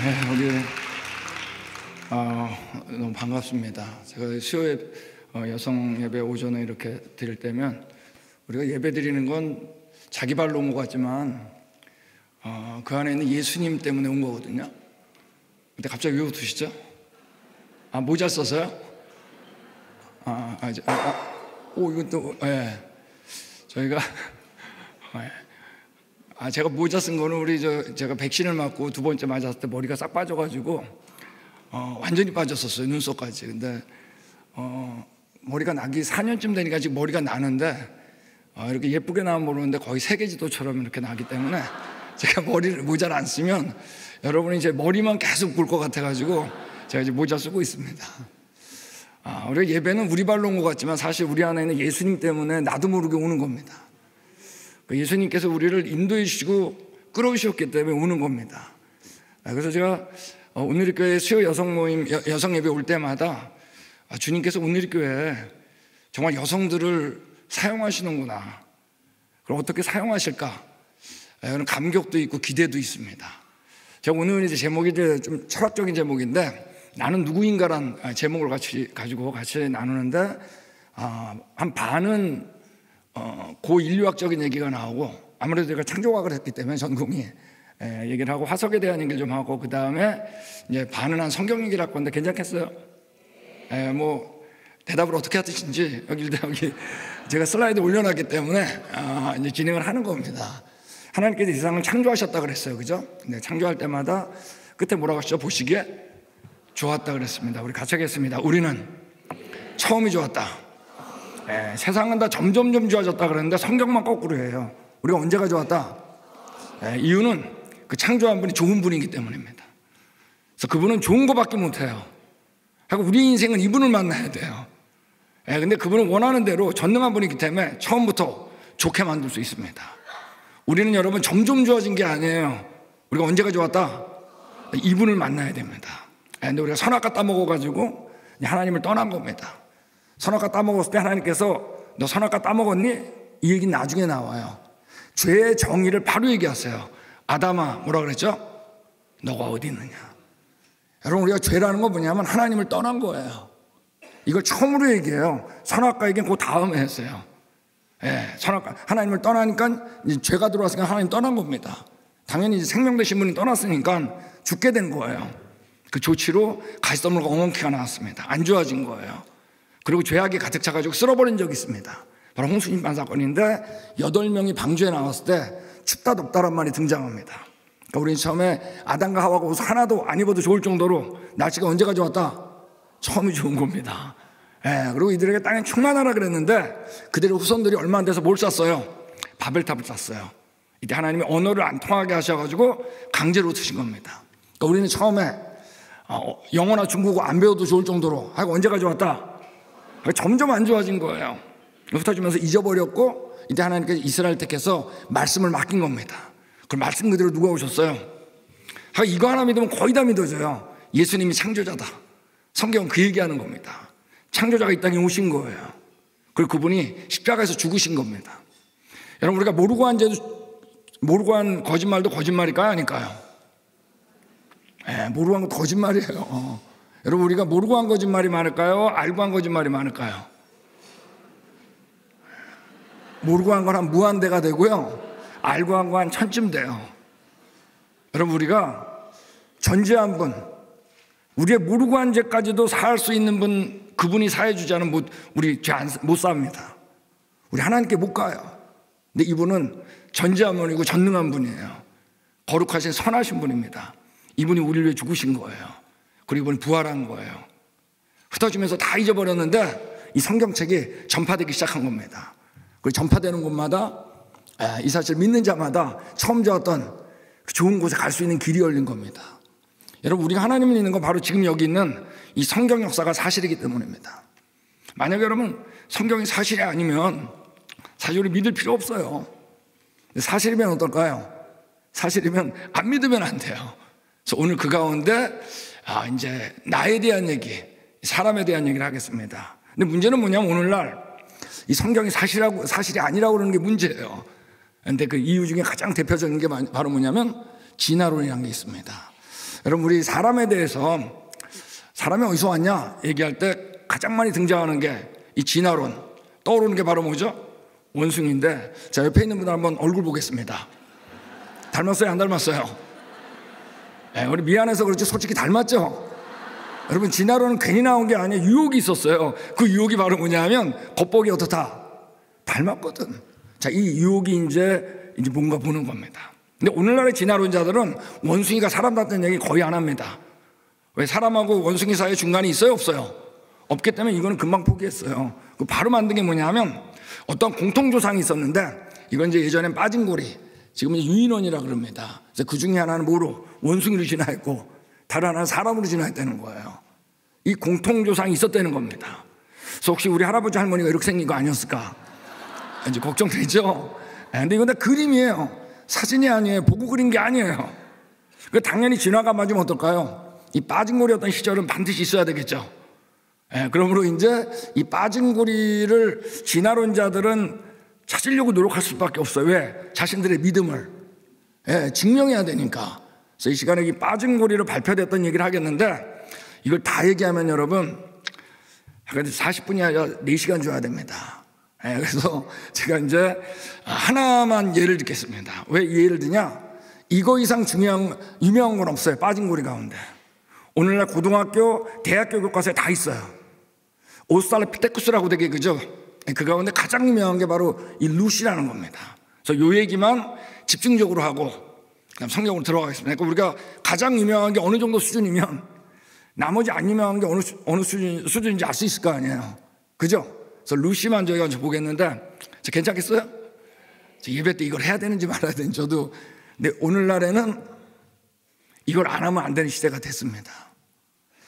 여기 너무 반갑습니다. 제가 수요일 여성 예배 오전에 이렇게 드릴 때면 우리가 예배 드리는 건 자기 발로 온 것 같지만 그 안에 있는 예수님 때문에 온 거거든요. 근데 갑자기 왜 웃으시죠? 모자 써서요? 이건 또 저희가 제가 모자 쓴 거는 제가 백신을 맞고 두 번째 맞았을 때 머리가 싹 빠져가지고 완전히 빠졌었어요, 눈썹까지. 근데 머리가 나기 4년쯤 되니까 지금 머리가 나는데 이렇게 예쁘게 나면 모르는데 거의 세계지도처럼 이렇게 나기 때문에 제가 모자를 안 쓰면 여러분이 이제 머리만 계속 볼 것 같아가지고 제가 이제 모자 쓰고 있습니다. 우리가 예배는 우리 발로 온 것 같지만 사실 우리 안에 있는 예수님 때문에 나도 모르게 오는 겁니다. 예수님께서 우리를 인도해 주시고 끌어오셨기 때문에 오는 겁니다. 그래서 제가 온누리교회 수요 여성 모임, 여성 예배 올 때마다 주님께서 온누리교회에 정말 여성들을 사용하시는구나, 그럼 어떻게 사용하실까, 이런 감격도 있고 기대도 있습니다. 제가 오늘 이제 제목이 좀 철학적인 제목인데, 나는 누구인가란 제목을 가지고 같이 나누는데, 한 반은 고인류학적인 얘기가 나오고, 아무래도 제가 창조과학을 했기 때문에 전공이 얘기를 하고, 화석에 대한 얘기를 좀 하고, 그 다음에 이제 반은 한 성경 얘기를 할 건데 괜찮겠어요? 대답을 어떻게 하시는지 여기 제가 슬라이드 올려놨기 때문에 이제 진행을 하는 겁니다. 하나님께서 이 세상을 창조하셨다 그랬어요, 그죠? 네, 창조할 때마다 끝에 뭐라고 하시죠? 보시기에 좋았다 그랬습니다. 우리 같이 하겠습니다. 우리는 처음이 좋았다. 세상은 다 점점 좋아졌다 그랬는데 성경만 거꾸로 해요. 우리가 언제가 좋았다? 이유는 그 창조한 분이 좋은 분이기 때문입니다. 그래서 그분은 좋은 것밖에 못해요. 하고 우리 인생은 이분을 만나야 돼요. 근데 그분은 원하는 대로 전능한 분이기 때문에 처음부터 좋게 만들 수 있습니다. 우리는 여러분 점점 좋아진 게 아니에요. 우리가 언제가 좋았다? 이분을 만나야 됩니다. 근데 우리가 선악과 따먹어가지고 하나님을 떠난 겁니다. 선악과 따먹었을 때 하나님께서 너 선악과 따먹었니? 이 얘기는 나중에 나와요. 죄의 정의를 바로 얘기하세요. 아담아, 뭐라 그랬죠? 너가 어디 있느냐. 여러분, 우리가 죄라는 건 뭐냐면 하나님을 떠난 거예요. 이걸 처음으로 얘기해요. 선악과 얘기는 그 다음에 했어요. 선악과, 하나님을 떠나니까 이제 죄가 들어왔으니까 하나님 떠난 겁니다. 당연히 이제 생명 되신 분이 떠났으니까 죽게 된 거예요. 그 조치로 가시덤불과 엉겅퀴가 나왔습니다. 안 좋아진 거예요. 그리고 죄악이 가득 차가지고 쓸어버린 적이 있습니다. 바로 홍수심판 사건인데 8명이 방주에 나왔을 때 춥다 덥다란 말이 등장합니다. 그러니까 우리는 처음에 아담과 하와가 옷 하나도 안 입어도 좋을 정도로 날씨가 언제가 좋았다? 처음이 좋은 겁니다. 그리고 이들에게 땅에 충만하라 그랬는데 그들의 후손들이 얼마 안 돼서 뭘 쌌어요? 바벨탑을 쌌어요. 이때 하나님이 언어를 안 통하게 하셔가지고 강제로 드신 겁니다. 그러니까 우리는 처음에 영어나 중국어 안 배워도 좋을 정도로 하고 언제가 좋았다? 점점 안 좋아진 거예요. 흩어지면서 잊어버렸고 이때 하나님께서 이스라엘 택해서 말씀을 맡긴 겁니다. 그 말씀 그대로 누가 오셨어요? 이거 하나 믿으면 거의 다 믿어져요. 예수님이 창조자다. 성경은 그 얘기하는 겁니다. 창조자가 이 땅에 오신 거예요. 그리고 그분이 십자가에서 죽으신 겁니다. 여러분, 우리가 모르고 한 거짓말도 거짓말일까요? 아닐까요? 모르고 한 건 거짓말이에요. 여러분, 우리가 모르고 한 거짓말이 많을까요? 알고 한 거짓말이 많을까요? 모르고 한 건 한 무한대가 되고요, 알고 한 거 한 1000쯤 돼요. 여러분, 우리가 전지한 분, 우리의 모르고 한 죄까지도 사할 수 있는 분, 그분이 사해주지 않으면 우리 죄 못 삽니다. 우리 하나님께 못 가요. 근데 이분은 전지한 분이고 전능한 분이에요. 거룩하신 선하신 분입니다. 이분이 우리를 위해 죽으신 거예요. 그리고 이분이 부활한 거예요. 흩어지면서 다 잊어버렸는데 이 성경책이 전파되기 시작한 겁니다. 그리고 전파되는 곳마다 이 사실을 믿는 자마다 처음 좋았던 그 좋은 곳에 갈 수 있는 길이 열린 겁니다. 여러분, 우리가 하나님을 믿는 건 바로 지금 여기 있는 이 성경 역사가 사실이기 때문입니다. 만약에 여러분 성경이 사실이 아니면 사실 우리 믿을 필요 없어요. 사실이면 어떨까요? 사실이면 안 믿으면 안 돼요. 그래서 오늘 그 가운데 이제 나에 대한 얘기, 사람에 대한 얘기를 하겠습니다. 근데 문제는 뭐냐면 오늘날 이 성경이 사실이 아니라고 그러는 게 문제예요. 그런데 그 이유 중에 가장 대표적인 게 바로 뭐냐면 진화론이라는 게 있습니다. 여러분, 우리 사람에 대해서 사람이 어디서 왔냐 얘기할 때 가장 많이 등장하는 게 이 진화론, 떠오르는 게 바로 뭐죠? 원숭이인데, 자, 옆에 있는 분들 한번 얼굴 보겠습니다. 닮았어요, 안 닮았어요? 네, 우리 미안해서 그렇지 솔직히 닮았죠? 여러분, 진화론은 괜히 나온 게 아니에요. 유혹이 있었어요. 그 유혹이 바로 뭐냐면 겉보기 어떻다? 닮았거든. 자, 이 유혹이 이제 뭔가 보는 겁니다. 근데 오늘날의 진화론자들은 원숭이가 사람 같다는 얘기 거의 안 합니다. 왜? 사람하고 원숭이 사이에 중간이 있어요, 없어요? 없기 때문에 이거는 금방 포기했어요. 그 바로 만든 게 뭐냐면 어떤 공통조상이 있었는데, 이건 이제 예전엔 빠진고리, 지금 이제 유인원이라 그럽니다. 그래서 그 중에 하나는 뭐로? 원숭이로 진화했고 다른 하나는 사람으로 진화했다는 거예요. 이 공통조상이 있었다는 겁니다. 그래서 혹시 우리 할아버지 할머니가 이렇게 생긴 거 아니었을까? 이제 걱정되죠? 근데 이건 다 그림이에요. 사진이 아니에요. 보고 그린 게 아니에요. 당연히 진화가 맞으면 어떨까요? 이 빠진고리였던 시절은 반드시 있어야 되겠죠. 그러므로 이제 이 빠진고리를 진화론자들은 찾으려고 노력할 수밖에 없어요. 왜? 자신들의 믿음을 증명해야 되니까. 그래서 이 시간에 이 빠진고리를 발표됐던 얘기를 하겠는데, 이걸 다 얘기하면 여러분 40분이 아니라 4시간 줘야 됩니다. 그래서 제가 이제 하나만 예를 듣겠습니다. 왜 이 예를 드냐? 이거 이상 유명한 건 없어요. 빠진고리 가운데 오늘날 고등학교, 대학교 교과서에 다 있어요. 오스트랄로피테쿠스라고 되게, 그죠? 그 가운데 가장 유명한 게 바로 이 루시라는 겁니다. 그래서 요 얘기만 집중적으로 하고 그다음 성경으로 들어가겠습니다. 그러니까 우리가 가장 유명한 게 어느 정도 수준이면 나머지 안 유명한 게 어느 수준인지 알 수 있을 거 아니에요. 그죠? 그래서 루시만 저희가 보겠는데, 괜찮겠어요? 예배 때 이걸 해야 되는지 말아야 되는지 저도. 근데 오늘날에는 이걸 안 하면 안 되는 시대가 됐습니다.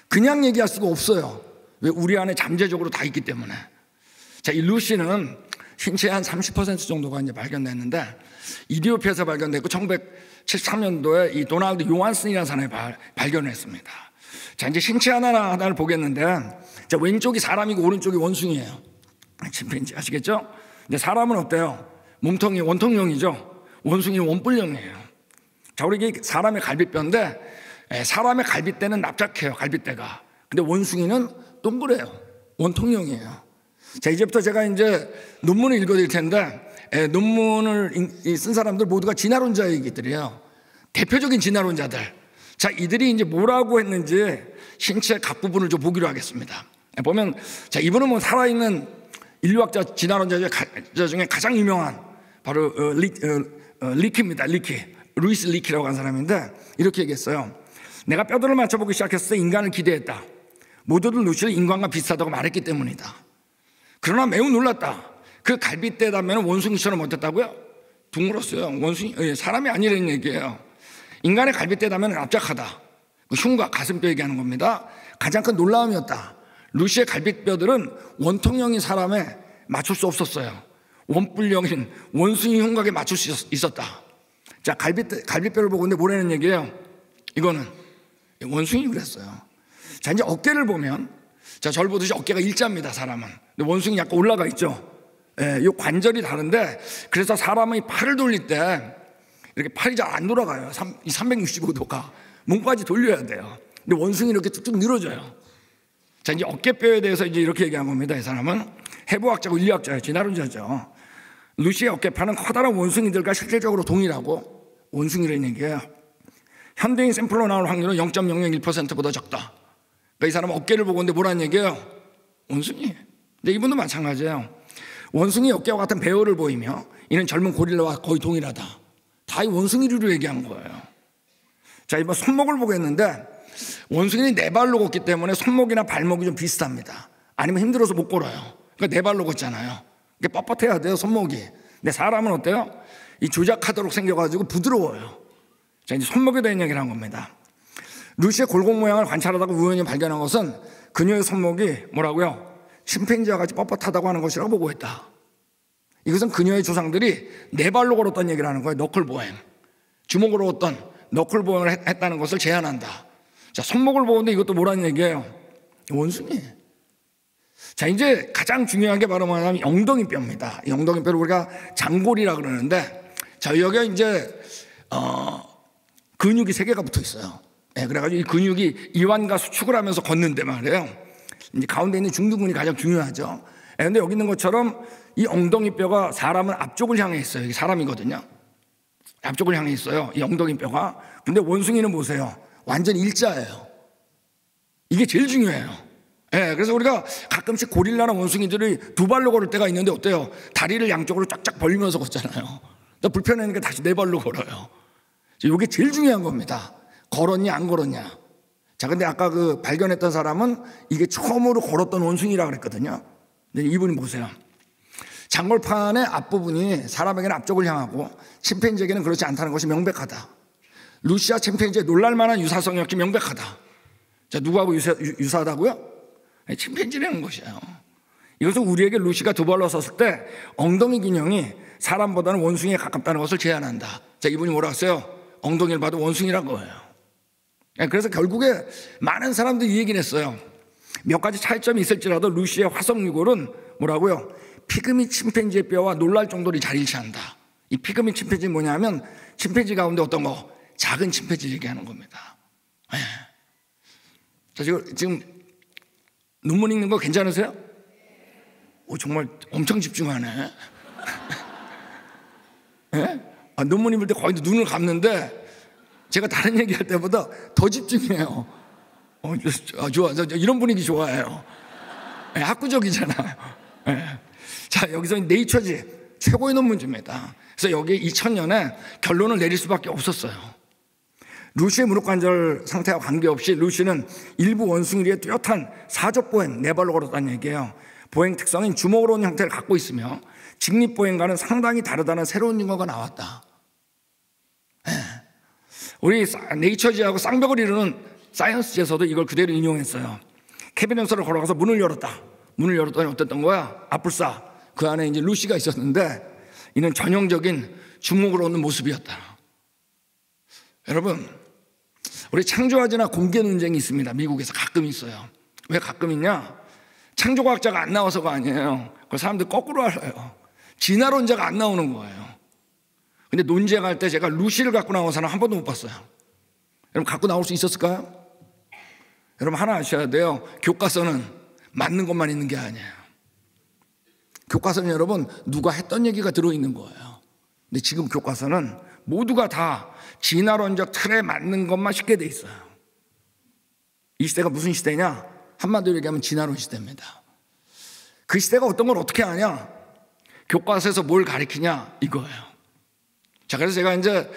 그냥 얘기할 수가 없어요. 왜? 우리 안에 잠재적으로 다 있기 때문에. 자, 이 루시는 신체의 한 30% 정도가 이제 발견됐는데, 이디오피아에서 발견됐고 1973년도에 이 도널드 요한슨이라는 사람이 발견을 했습니다. 자, 이제 신체 하나를 보겠는데, 자, 왼쪽이 사람이고 오른쪽이 원숭이에요. 침팬지 아시겠죠? 근데 사람은 어때요? 몸통이 원통형이죠. 원숭이는 원뿔형이에요. 자, 우리 이게 사람의 갈비뼈인데, 사람의 갈비뼈는 납작해요, 갈비뼈가. 근데 원숭이는 동그래요. 원통형이에요. 자, 이제부터 제가 이제 논문을 읽어드릴 텐데, 논문을 쓴 사람들 모두가 진화론자 얘기들이에요. 대표적인 진화론자들. 자, 이들이 이제 뭐라고 했는지 신체 각 부분을 좀 보기로 하겠습니다. 보면, 자, 이분은 뭐 살아있는 인류학자 진화론자 중에 가장 유명한 바로 리키입니다. 루이스 리키라고 하는 사람인데, 이렇게 얘기했어요. 내가 뼈들을 맞춰보기 시작했을 때 인간을 기대했다. 모두들 루시를 인간과 비슷하다고 말했기 때문이다. 그러나 매우 놀랐다. 그 갈비뼈라면 원숭이처럼 어땠다고요? 둥글었어요. 원숭이, 사람이 아니라는 얘기예요. 인간의 갈비뼈라면 납작하다. 흉과 가슴뼈 얘기하는 겁니다. 가장 큰 놀라움이었다. 루시의 갈비뼈들은 원통형인 사람에 맞출 수 없었어요. 원뿔형인 원숭이 흉곽에 맞출 수 있었다. 자, 갈비뼈를 보고 근데 뭐라는 얘기예요? 이거는 원숭이 그랬어요. 자, 이제 어깨를 보면, 자, 저를 보듯이 어깨가 일자입니다, 사람은. 근데 원숭이 약간 올라가 있죠. 이 관절이 다른데, 그래서 사람이 팔을 돌릴 때 이렇게 팔이 잘 안 돌아가요. 365도가. 몸까지 돌려야 돼요. 근데 원숭이 이렇게 뚝뚝 늘어져요. 자, 이제 어깨뼈에 대해서 이제 이렇게 얘기한 겁니다. 이 사람은 해부학자고 인류학자예요. 진화론자죠. 루시의 어깨뼈는 커다란 원숭이들과 실질적으로 동일하고, 원숭이라는 얘기예요. 현대인 샘플로 나올 확률은 0.001%보다 적다. 그러니까 이 사람은 어깨를 보고 근데 뭐라는 얘기예요? 원숭이. 근데 이분도 마찬가지예요. 원숭이 어깨와 같은 배열을 보이며 이는 젊은 고릴라와 거의 동일하다. 다 이 원숭이류로 얘기한 거예요. 자, 이번 손목을 보겠는데, 원숭이는 네 발로 걷기 때문에 손목이나 발목이 좀 비슷합니다. 아니면 힘들어서 못 걸어요. 그러니까 네 발로 걷잖아요. 이게 뻣뻣해야 돼요, 손목이. 근데 사람은 어때요? 이 조작하도록 생겨가지고 부드러워요. 자, 이제 손목에 대한 얘기를 한 겁니다. 루시의 골공 모양을 관찰하다가 우연히 발견한 것은 그녀의 손목이 뭐라고요? 침팬지와 같이 뻣뻣하다고 하는 것이라고 보고했다. 이것은 그녀의 조상들이 네 발로 걸었던 얘기를 하는 거예요. 너클 보행. 주먹으로 걷던 너클 보행을 했다는 것을 제안한다. 자, 손목을 보는데 이것도 뭐라는 얘기예요? 원숭이. 자, 이제 가장 중요한 게 바로 뭐냐면 엉덩이뼈입니다. 이 엉덩이뼈를 우리가 장골이라 그러는데, 자, 여기에 이제 근육이 3개가 붙어 있어요. 그래가지고 이 근육이 이완과 수축을 하면서 걷는데 말이에요. 이제 가운데 있는 중둔근이 가장 중요하죠. 근데 여기 있는 것처럼 이 엉덩이 뼈가 사람은 앞쪽을 향해 있어요. 이게 사람이거든요. 앞쪽을 향해 있어요. 이 엉덩이 뼈가. 근데 원숭이는 보세요. 완전 일자예요. 이게 제일 중요해요. 그래서 우리가 가끔씩 고릴라나 원숭이들이 두 발로 걸을 때가 있는데 어때요? 다리를 양쪽으로 쫙쫙 벌리면서 걷잖아요. 불편하니까 다시 네 발로 걸어요. 이게 제일 중요한 겁니다. 걸었냐 안 걸었냐. 자, 근데 아까 그 발견했던 사람은 이게 처음으로 걸었던 원숭이라고 그랬거든요. 근데 이분이 보세요. 장골판의 앞부분이 사람에게는 앞쪽을 향하고 침팬지에게는 그렇지 않다는 것이 명백하다. 루시와 침팬지의 놀랄만한 유사성이었기 명백하다. 자, 누구하고 유사하다고요? 침팬지라는 것이에요. 이것은 우리에게 루시가 두 발로 섰을 때 엉덩이 균형이 사람보다는 원숭이에 가깝다는 것을 제안한다. 자, 이분이 뭐라고 했어요? 엉덩이를 봐도 원숭이라고 해요. 그래서 결국에 많은 사람들이 이 얘기를 했어요. 몇 가지 차이점이 있을지라도 루시의 화성유골은 뭐라고요? 피그미 침팬지의 뼈와 놀랄 정도로 잘 일치한다. 이 피그미 침팬지는 뭐냐면 침팬지 가운데 어떤 거? 작은 침팬지 얘기하는 겁니다. 자, 지금 논문 읽는 거 괜찮으세요? 정말 엄청 집중하네. 논문 읽을 때 거의 눈을 감는데 제가 다른 얘기할 때보다 더 집중해요. 좋아. 이런 분위기 좋아해요. 학구적이잖아요. 자, 여기서 네이처지 최고의 논문집니다. 그래서 여기 2000년에 결론을 내릴 수밖에 없었어요. 루시의 무릎관절 상태와 관계없이 루시는 일부 원숭이의 뚜렷한 사족보행, 네 발로 걸었다는 얘기예요. 보행 특성인 주먹으로 온 형태를 갖고 있으며 직립보행과는 상당히 다르다는 새로운 증거가 나왔다. 우리 네이처지하고 쌍벽을 이루는 사이언스지에서도 이걸 그대로 인용했어요. 캐비넷으로 걸어가서 문을 열었다. 문을 열었더니 어땠던 거야? 아뿔싸. 그 안에 이제 루시가 있었는데 이는 전형적인 주먹으로 오는 모습이었다. 여러분, 우리 창조화제나 공개 논쟁이 있습니다. 미국에서 가끔 있어요. 왜 가끔 있냐? 창조과학자가 안 나와서가 아니에요. 그 사람들 거꾸로 알아요. 진화론자가 안 나오는 거예요. 근데 논쟁할 때 제가 루시를 갖고 나온 사람 한 번도 못 봤어요. 여러분, 갖고 나올 수 있었을까요? 여러분, 하나 아셔야 돼요. 교과서는 맞는 것만 있는 게 아니에요. 교과서는 여러분, 누가 했던 얘기가 들어있는 거예요. 근데 지금 교과서는 모두가 다 진화론적 틀에 맞는 것만 쉽게 돼 있어요. 이 시대가 무슨 시대냐? 한마디로 얘기하면 진화론 시대입니다. 그 시대가 어떤 걸 어떻게 아냐? 교과서에서 뭘 가리키냐? 이거예요. 자, 그래서 제가 이제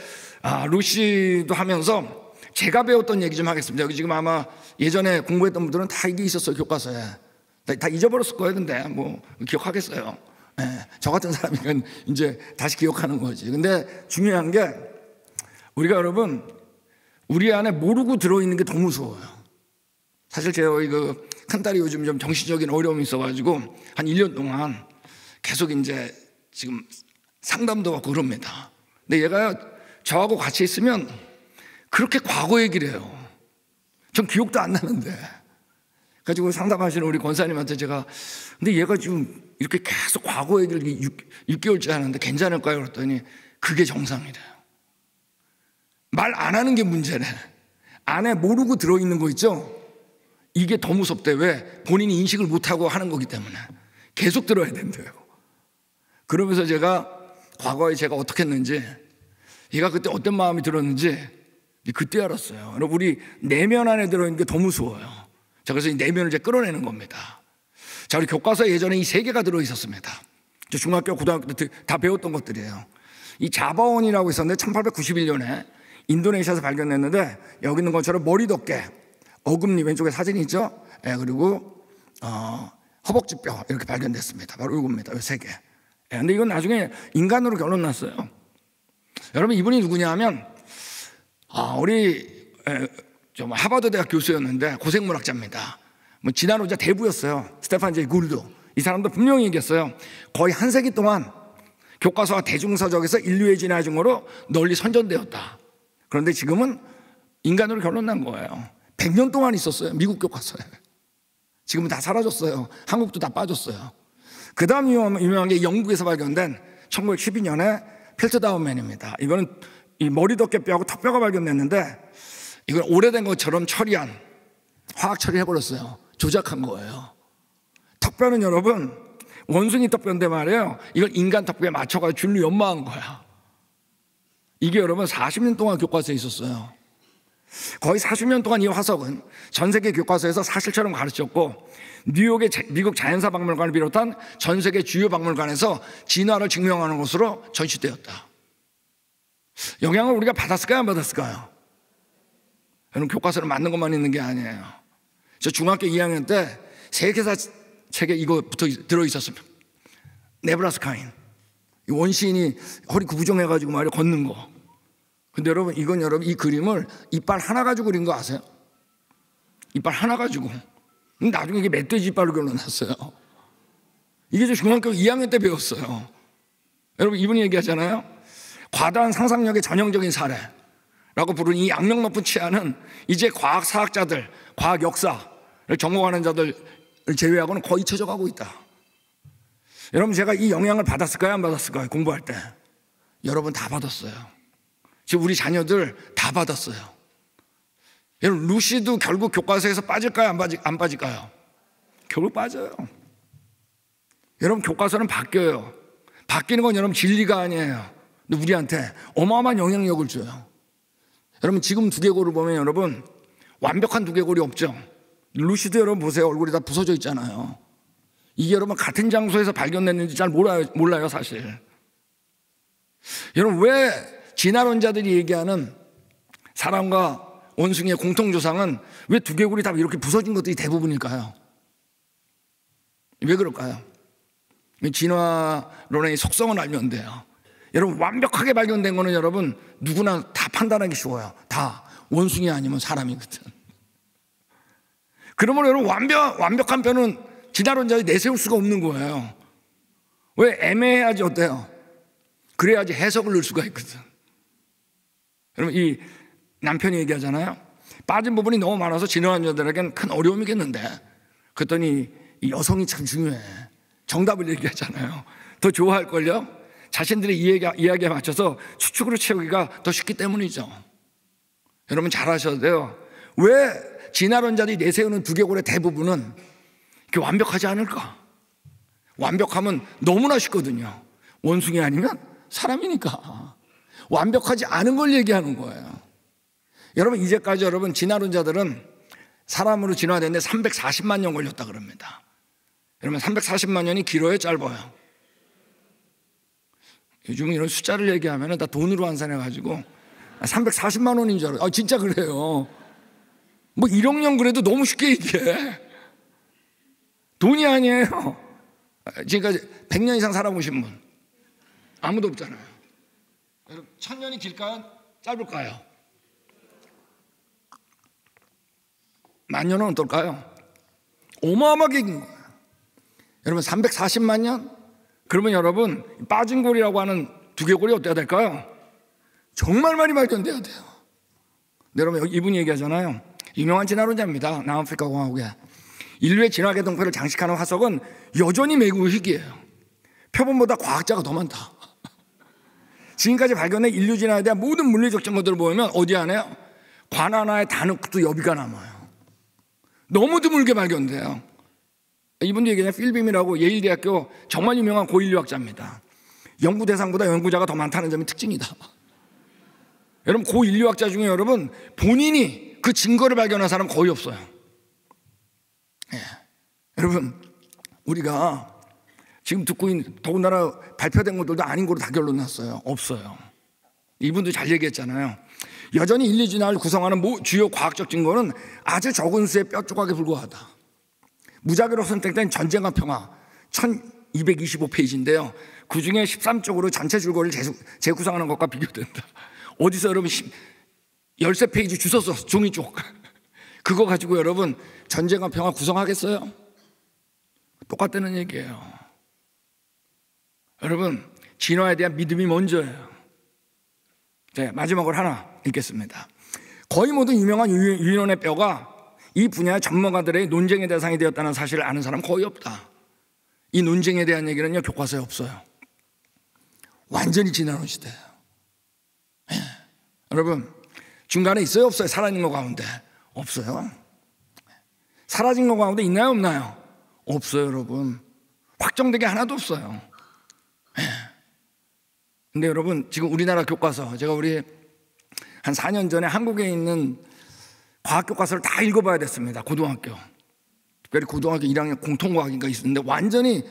루시도 하면서 제가 배웠던 얘기 좀 하겠습니다. 여기 지금 아마 예전에 공부했던 분들은 다 이게 있었어요. 교과서에. 다 잊어버렸을 거예요. 근데 뭐 기억하겠어요. 저 같은 사람이면 이제 다시 기억하는 거지. 근데 중요한 게 우리가 여러분 우리 안에 모르고 들어있는 게 더 무서워요. 사실 제 그 큰딸이 요즘 좀 정신적인 어려움이 있어가지고 한 1년 동안 계속 이제 지금 상담도 받고 그럽니다. 근데 얘가 저하고 같이 있으면 그렇게 과거 얘기를 해요. 전 기억도 안 나는데. 가지고 상담하시는 우리 권사님한테 제가 근데 얘가 지금 이렇게 계속 과거 얘기를 6개월째 하는데 괜찮을까요? 그랬더니 그게 정상이래요. 말 안 하는 게 문제래. 안에 모르고 들어있는 거 있죠? 이게 더 무섭대. 왜? 본인이 인식을 못하고 하는 거기 때문에. 계속 들어야 된대요. 그러면서 제가 과거에 제가 어떻게 했는지 얘가 그때 어떤 마음이 들었는지 그때 알았어요. 여러분, 우리 내면 안에 들어있는 게 더 무서워요. 자, 그래서 이 내면을 이제 끌어내는 겁니다. 자, 우리 교과서에 예전에 이 세 개가 들어있었습니다. 중학교, 고등학교 때 다 배웠던 것들이에요. 이 자바온이라고 있었는데 1891년에 인도네시아에서 발견했는데 여기 있는 것처럼 머리 덮개, 어금니 왼쪽에 사진이 있죠? 그리고 허벅지뼈 이렇게 발견됐습니다. 바로 이겁니다. 이 세 개. 근데 이건 나중에 인간으로 결론 났어요. 여러분, 이분이 누구냐 하면 우리 좀 하버드 대학 교수였는데 고생물학자입니다. 뭐 진화론자 대부였어요. 스테판 제이 굴드. 이 사람도 분명히 얘기했어요. 거의 한 세기 동안 교과서와 대중서적에서 인류의 진화 중으로 널리 선전되었다. 그런데 지금은 인간으로 결론 난 거예요. 100년 동안 있었어요. 미국 교과서에. 지금은 다 사라졌어요. 한국도 다 빠졌어요. 그 다음 유명한 게 영국에서 발견된 1912년에 필트다운맨입니다. 이거는 이 머리 덮개뼈하고 턱뼈가 발견됐는데 이걸 오래된 것처럼 처리한, 화학 처리해버렸어요. 조작한 거예요. 턱뼈는 여러분, 원숭이 턱뼈인데 말이에요, 이걸 인간 턱뼈에 맞춰가지고 줄로 연마한 거야. 이게 여러분 40년 동안 교과서에 있었어요. 거의 40년 동안 이 화석은 전 세계 교과서에서 사실처럼 가르쳤고, 뉴욕의 미국 자연사 박물관을 비롯한 전 세계 주요 박물관에서 진화를 증명하는 것으로 전시되었다. 영향을 우리가 받았을까요, 안 받았을까요? 여러분, 교과서를 맞는 것만 있는 게 아니에요. 저 중학교 2학년 때 세계사 책에 이거부터 들어있었습니다. 네브라스카인, 원시인이 허리 구부정해가지고 말이야 걷는 거. 근데 여러분, 이건 여러분, 이 그림을 이빨 하나 가지고 그린 거 아세요? 이빨 하나 가지고. 나중에 이게 멧돼지 이빨로 결론났어요. 이게 저 중학교 2학년 때 배웠어요. 여러분, 이분이 얘기하잖아요, 과다한 상상력의 전형적인 사례라고 부르는 이 악명 높은 치아는 이제 과학사학자들, 과학 역사를 전공하는 자들을 제외하고는 거의 잊혀져가고 있다. 여러분, 제가 이 영향을 받았을까요, 안 받았을까요? 공부할 때 여러분 다 받았어요. 지금 우리 자녀들 다 받았어요. 여러분, 루시도 결국 교과서에서 빠질까요, 안 빠질까요? 결국 빠져요. 여러분, 교과서는 바뀌어요. 바뀌는 건 여러분 진리가 아니에요. 근데 우리한테 어마어마한 영향력을 줘요. 여러분, 지금 두개골을 보면 여러분 완벽한 두개골이 없죠. 루시도 여러분 보세요. 얼굴이 다 부서져 있잖아요. 이게 여러분 같은 장소에서 발견됐는지 잘 몰라요 사실. 여러분, 왜 진화론자들이 얘기하는 사람과 원숭이의 공통조상은 왜 두개골이 다 이렇게 부서진 것들이 대부분일까요? 왜 그럴까요? 진화론의 속성을 알면 돼요. 여러분, 완벽하게 발견된 거는 여러분 누구나 다 판단하기 쉬워요. 다 원숭이 아니면 사람이거든. 그러면 여러분, 완벽한 뼈는 진화론자들이 내세울 수가 없는 거예요. 왜? 애매해야지 어때요? 그래야지 해석을 넣을 수가 있거든. 여러분, 이 남편이 얘기하잖아요, 빠진 부분이 너무 많아서 진화론자들에게는 큰 어려움이겠는데, 그랬더니 이 여성이 참 중요해. 정답을 얘기하잖아요. 더 좋아할걸요? 자신들의 이야기에 맞춰서 추측으로 채우기가 더 쉽기 때문이죠. 여러분, 잘 아셔야 돼요. 왜 진화론자들이 내세우는 두개골의 대부분은 이렇게 완벽하지 않을까? 완벽하면 너무나 쉽거든요. 원숭이 아니면 사람이니까. 완벽하지 않은 걸 얘기하는 거예요. 여러분, 이제까지 여러분 진화론자들은 사람으로 진화됐는데 340만 년 걸렸다 그럽니다. 여러분, 340만 년이 길어요, 짧아요? 요즘 이런 숫자를 얘기하면 다 돈으로 환산해가지고 340만 원인 줄 알아요. 진짜 그래요. 뭐 1억 년 그래도 너무 쉽게 얘기해. 돈이 아니에요. 지금까지 100년 이상 살아보신 분 아무도 없잖아요. 1000년이 길까요? 짧을까요? 만년은 어떨까요? 어마어마하게 긴 거예요. 여러분, 340만 년? 그러면 여러분, 빠진 골이라고 하는 두개골이 어때야 될까요? 정말 많이 발견돼야 돼요. 여러분, 이분이 얘기하잖아요, 유명한 진화론자입니다. 남아프리카 공화국에 인류의 진화계 동표를 장식하는 화석은 여전히 매우 희귀해요. 표본보다 과학자가 더 많다. 지금까지 발견된 인류 진화에 대한 모든 물리적 증거들을 보면 어디 안에요? 관 하나에 단흙도 여비가 남아요. 너무 드물게 발견돼요. 이분도 얘기하는 필빔이라고 예일대학교 정말 유명한 고인류학자입니다. 연구 대상보다 연구자가 더 많다는 점이 특징이다. 여러분, 고인류학자 중에 여러분 본인이 그 증거를 발견한 사람 거의 없어요. 예. 여러분, 우리가 지금 듣고 있는, 더군다나 발표된 것들도 아닌 거로 다 결론 났어요. 없어요. 이분도 잘 얘기했잖아요. 여전히 인류 진화를 구성하는 주요 과학적 증거는 아주 적은 수의 뼈 조각에 불과하다. 무작위로 선택된 전쟁과 평화 1225페이지인데요. 그 중에 13쪽으로 전체 줄거리를 재구성하는 것과 비교된다. 어디서 여러분 13페이지 주웠어, 종이 쪽. 그거 가지고 여러분 전쟁과 평화 구성하겠어요? 똑같다는 얘기예요. 여러분, 진화에 대한 믿음이 먼저예요. 네, 마지막으로 하나 읽겠습니다. 거의 모든 유명한 유인원의 뼈가 이 분야의 전문가들의 논쟁의 대상이 되었다는 사실을 아는 사람 거의 없다. 이 논쟁에 대한 얘기는요, 교과서에 없어요. 완전히 진화론 시대예요. 네. 여러분, 중간에 있어요, 없어요? 살아있는 거 가운데 없어요. 사라진 거 가운데 있나요, 없나요? 없어요, 여러분. 확정되게 하나도 없어요. 근데 여러분, 지금 우리나라 교과서, 제가 우리 한 4년 전에 한국에 있는 과학 교과서를 다 읽어봐야 됐습니다. 고등학교, 특별히 고등학교 1학년 공통과학인가 있었는데 완전히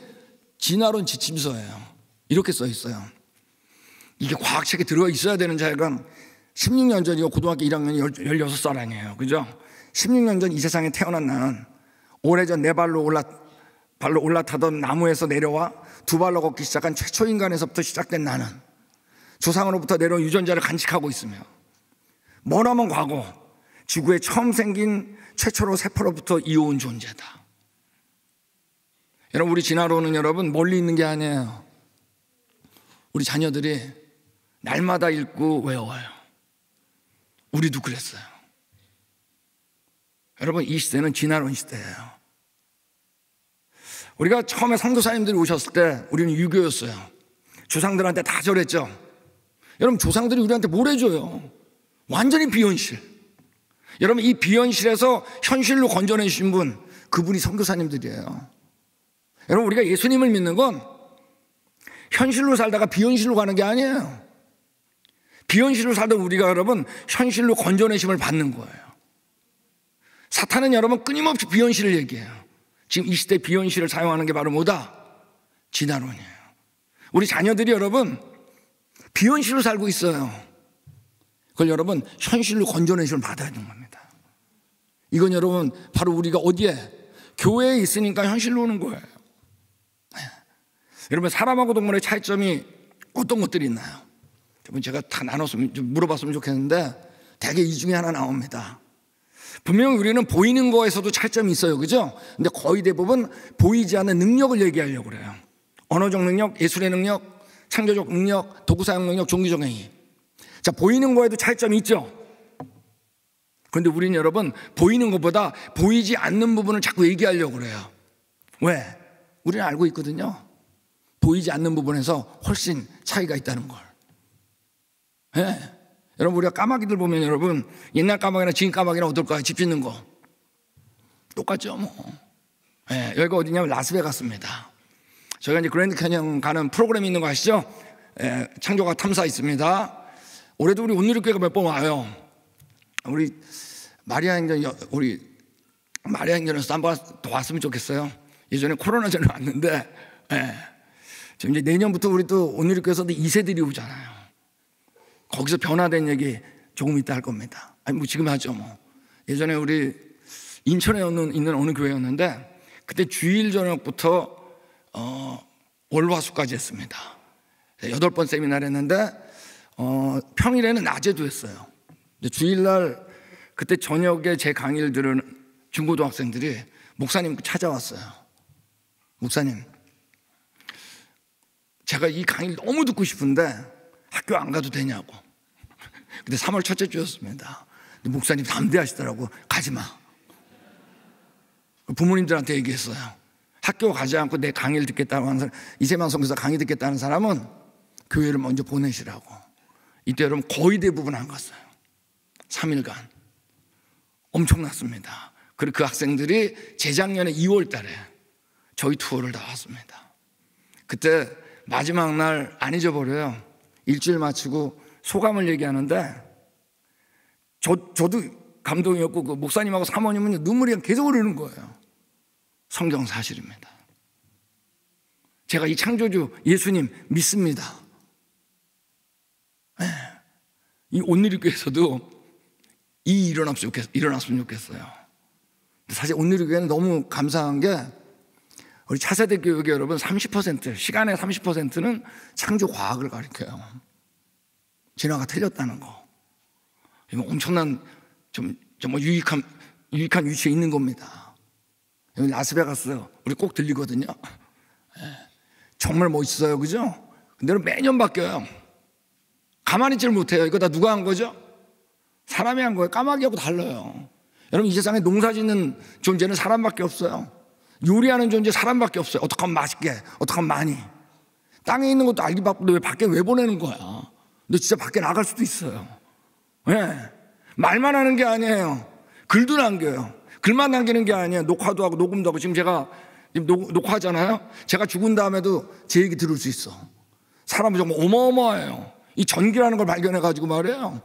진화론 지침서예요. 이렇게 써 있어요. 이게 과학책에 들어가 있어야 되는 자가 16년 전이고 고등학교 1학년이 16살 아니에요, 그죠? 16년 전 이 세상에 태어난 나는 오래전 네 발로 올라타던 나무에서 내려와 두 발로 걷기 시작한 최초 인간에서부터 시작된 나는 조상으로부터 내려온 유전자를 간직하고 있으며 머나먼 과거 지구에 처음 생긴 최초로 세포로부터 이어온 존재다. 여러분, 우리 진화론은 여러분 멀리 있는 게 아니에요. 우리 자녀들이 날마다 읽고 외워요. 우리도 그랬어요. 여러분, 이 시대는 진화론 시대예요. 우리가 처음에 선교사님들이 오셨을 때 우리는 유교였어요. 조상들한테 다 절했죠. 여러분, 조상들이 우리한테 뭘 해줘요? 완전히 비현실. 여러분, 이 비현실에서 현실로 건져내신 분, 그분이 선교사님들이에요. 여러분, 우리가 예수님을 믿는 건 현실로 살다가 비현실로 가는 게 아니에요. 비현실로 살던 우리가 여러분 현실로 건져내심을 받는 거예요. 사탄은 여러분 끊임없이 비현실을 얘기해요. 지금 이 시대 비현실을 사용하는 게 바로 뭐다? 진화론이에요. 우리 자녀들이 여러분 비현실로 살고 있어요. 그걸 여러분 현실로 건져내심을 받아야 되는 겁니다. 이건 여러분 바로 우리가 어디에? 교회에 있으니까 현실로 오는 거예요. 여러분, 사람하고 동물의 차이점이 어떤 것들이 있나요? 제가 다 나눴으면 좀 물어봤으면 좋겠는데 대개 이 중에 하나 나옵니다. 분명히 우리는 보이는 거에서도 차이점이 있어요, 그죠? 근데 거의 대부분 보이지 않는 능력을 얘기하려고 그래요. 언어적 능력, 예술의 능력, 창조적 능력, 도구 사용 능력, 종교적 행위. 자, 보이는 거에도 차이점이 있죠. 그런데 우리는 여러분 보이는 것보다 보이지 않는 부분을 자꾸 얘기하려고 그래요. 왜? 우리는 알고 있거든요. 보이지 않는 부분에서 훨씬 차이가 있다는 걸. 네. 여러분, 우리가 까마귀들 보면 여러분 옛날 까마귀나 지금 까마귀나 어떨까요? 집 짓는 거 똑같죠 뭐. 네. 여기가 어디냐면 라스베가스입니다. 저희가 이제 그랜드 캐년 가는 프로그램이 있는 거 아시죠? 네. 창조과학 탐사 있습니다. 올해도 우리 온누리교회가 몇 번 와요. 우리 마리아 행전에서 한번 더 왔으면 좋겠어요. 예전에 코로나 전에 왔는데 네. 지금 이제 내년부터 우리 또 온누리교회에서도 2세들이 오잖아요. 거기서 변화된 얘기 조금 이따 할 겁니다. 아니 뭐 지금 하죠 뭐. 예전에 우리 인천에 있는 어느 교회였는데 그때 주일 저녁부터 월화수까지 했습니다. 8번 세미나를 했는데 평일에는 낮에도 했어요. 주일날 그때 저녁에 제 강의를 들은 중고등학생들이 목사님 찾아왔어요. 목사님, 제가 이 강의를 너무 듣고 싶은데 학교 안 가도 되냐고. 근데 3월 첫째 주였습니다. 근데 목사님 담대하시더라고. 가지 마. 부모님들한테 얘기했어요. 학교 가지 않고 내 강의를 듣겠다고 하는 사람, 이세만 선교사 강의 듣겠다는 사람은 교회를 먼저 보내시라고. 이때 여러분 거의 대부분 안 갔어요. 3일간 엄청났습니다. 그리고 그 학생들이 재작년에 2월 달에 저희 투어를 나왔습니다. 그때 마지막 날 안 잊어버려요. 일주일 마치고 소감을 얘기하는데 저도 감동이었고 그 목사님하고 사모님은 눈물이 계속 흐르는 거예요. 성경 사실입니다. 제가 이 창조주 예수님 믿습니다. 네. 이 온누리교회에서도 일어났으면 좋겠어요. 사실 온누리교회는 너무 감사한 게 우리 차세대 교육의 여러분 30%, 시간의 30%는 창조 과학을 가르쳐요. 진화가 틀렸다는 거. 이거 엄청난 정말 유익한 위치에 있는 겁니다. 여기 라스베가스 우리 꼭 들리거든요. 정말 멋있어요, 그죠? 근데 매년 바뀌어요. 가만히 있질 못해요. 이거 다 누가 한 거죠? 사람이 한 거예요. 까마귀하고 달라요. 여러분, 이 세상에 농사 짓는 존재는 사람밖에 없어요. 요리하는 존재 사람밖에 없어요. 어떻게 하면 맛있게, 어떻게 하면 많이. 땅에 있는 것도 알기 바쁜데 왜 밖에 왜 보내는 거야? 너 진짜 밖에 나갈 수도 있어요. 네. 말만 하는 게 아니에요. 글도 남겨요. 글만 남기는 게 아니에요. 녹화도 하고 녹음도 하고. 지금 제가 녹화하잖아요. 제가 죽은 다음에도 제 얘기 들을 수 있어. 사람은 정말 어마어마해요. 이 전기라는 걸 발견해가지고 말이에요.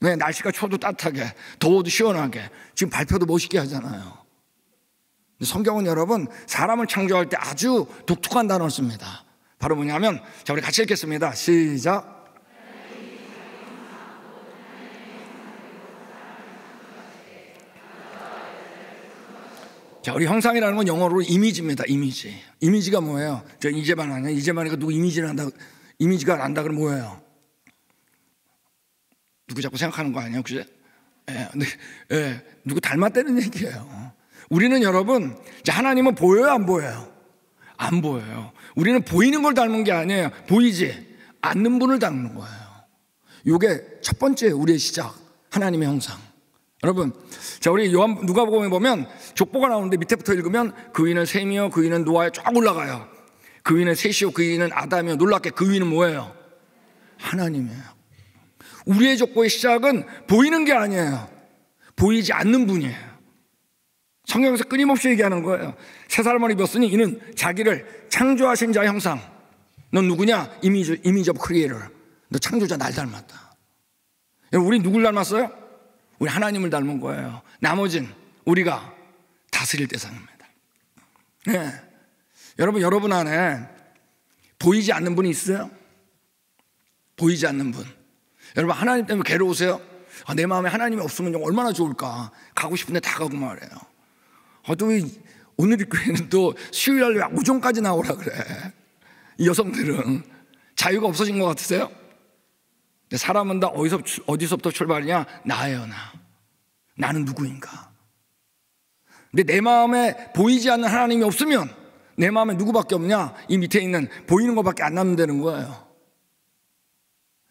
네, 날씨가 추워도 따뜻하게, 더워도 시원하게, 지금 발표도 멋있게 하잖아요. 성경은 여러분, 사람을 창조할 때 아주 독특한 단어를 씁니다. 바로 뭐냐면, 자, 우리 같이 읽겠습니다. 시작. 자, 우리 형상이라는 건 영어로 이미지입니다. 이미지. 이미지가 뭐예요? 저 이재만 아니야? 이재만이가 누구 이미지를 한다, 이미지가 난다 그러면 뭐예요? 누구 자꾸 생각하는 거 아니에요? 그죠? 누구 닮았다는 얘기예요. 우리는 여러분, 하나님은 보여요? 안 보여요? 안 보여요. 우리는 보이는 걸 닮은 게 아니에요. 보이지 않는 분을 닮는 거예요. 이게 첫 번째 우리의 시작. 하나님의 형상. 여러분, 자, 우리 누가복음에 보면 족보가 나오는데 밑에부터 읽으면 그 위는 셈이요, 그 위는 노아에 쫙 올라가요. 그 위는 셋이요, 그 위는 아담이요. 놀랍게 그 위는 뭐예요? 하나님이에요. 우리의 족보의 시작은 보이는 게 아니에요. 보이지 않는 분이에요. 성경에서 끊임없이 얘기하는 거예요. 새 사람을 입었으니 이는 자기를 창조하신 자의 형상. 넌 누구냐? 이미지 오브 크리에이터. 너 창조자 날 닮았다. 우리 누굴 닮았어요? 우리 하나님을 닮은 거예요. 나머진 우리가 다스릴 대상입니다. 네. 여러분 안에 보이지 않는 분이 있어요? 보이지 않는 분. 여러분, 하나님 때문에 괴로우세요? 내 마음에 하나님이 없으면 얼마나 좋을까. 가고 싶은데 다 가고 말해요. 또 오늘 이 교회는 또 수요일날 오전까지 나오라 그래. 이 여성들은 자유가 없어진 것 같으세요? 근데 사람은 다 어디서부터 출발이냐? 나예요, 나. 나는 누구인가? 근데 내 마음에 보이지 않는 하나님이 없으면 내 마음에 누구밖에 없냐? 이 밑에 있는 보이는 것밖에 안 남는다는 거예요.